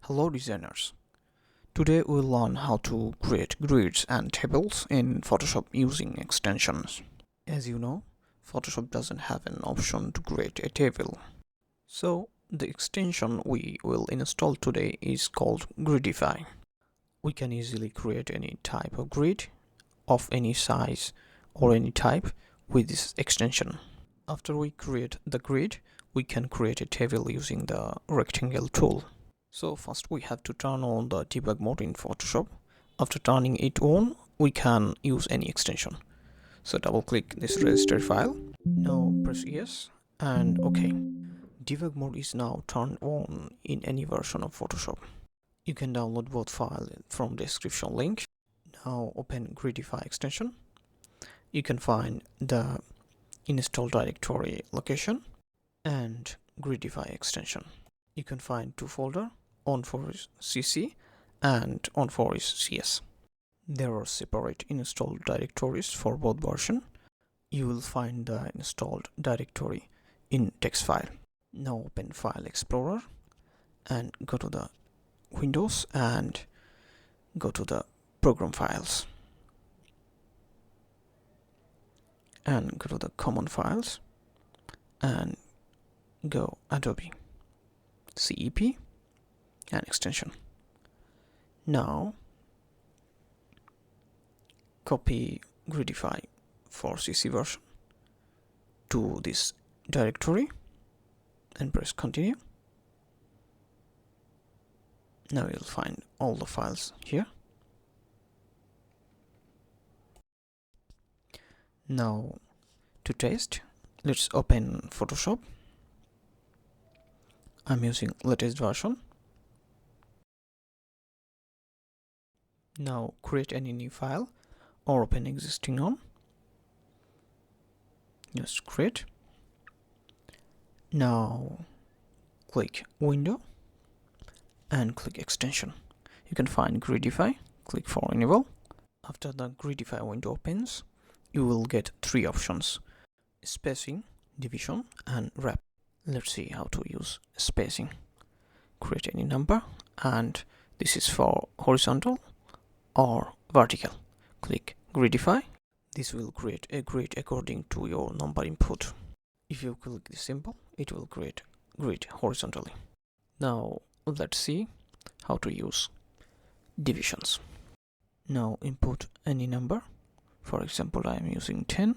Hello designers. Today we'll learn how to create grids and tables in Photoshop using extensions. As you know, Photoshop doesn't have an option to create a table. So the extension we will install today is called Gridify. We can easily create any type of grid of any size or any type with this extension. After we create the grid, we can create a table using the rectangle tool. So first we have to turn on the debug mode in Photoshop. After turning it on, we can use any extension. So double click this registry file. Now press yes and OK. Debug mode is now turned on in any version of Photoshop. You can download both files from description link. Now open Gridify extension. You can find the install directory location and Gridify extension. You can find two folders. On for is CC and on for is CS. There are separate installed directories for both versions. You will find the installed directory in text file. Now open File Explorer and go to the Windows and go to the Program Files and go to the Common Files and go Adobe CEP and extension. Now copy Gridify for CC version to this directory and press continue. Now you'll find all the files here. Now to test, let's open Photoshop. I'm using latest version. Now create any new file or open existing one. Just create. Now click Window and click Extension. You can find Gridify. Click for Enable. After the Gridify window opens, you will get three options: spacing, division, and wrap. Let's see how to use spacing. Create any number, and this is for horizontal or vertical. Click Gridify. This will create a grid according to your number input. If you click this symbol, it will create grid horizontally. Now let's see how to use divisions. Now input any number. For example, I am using 10.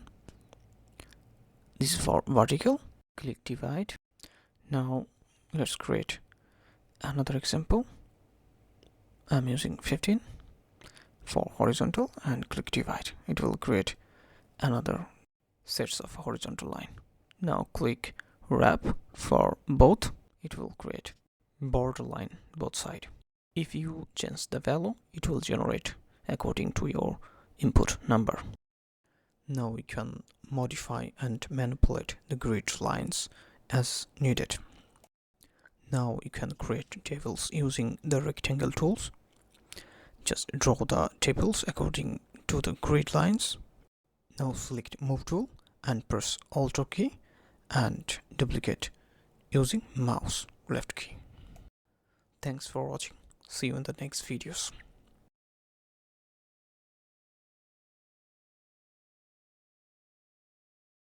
This is for vertical. Click divide. Now let's create another example. I'm using 15 for horizontal and click divide. It will create another sets of horizontal line. Now click wrap for both. It will create border line both side. If you change the value, it will generate according to your input number. Now we can modify and manipulate the grid lines as needed. Now you can create tables using the rectangle tools. Just draw the tables according to the grid lines. Now select Move tool and press Alt key and duplicate using mouse left key. Thanks for watching. See you in the next videos.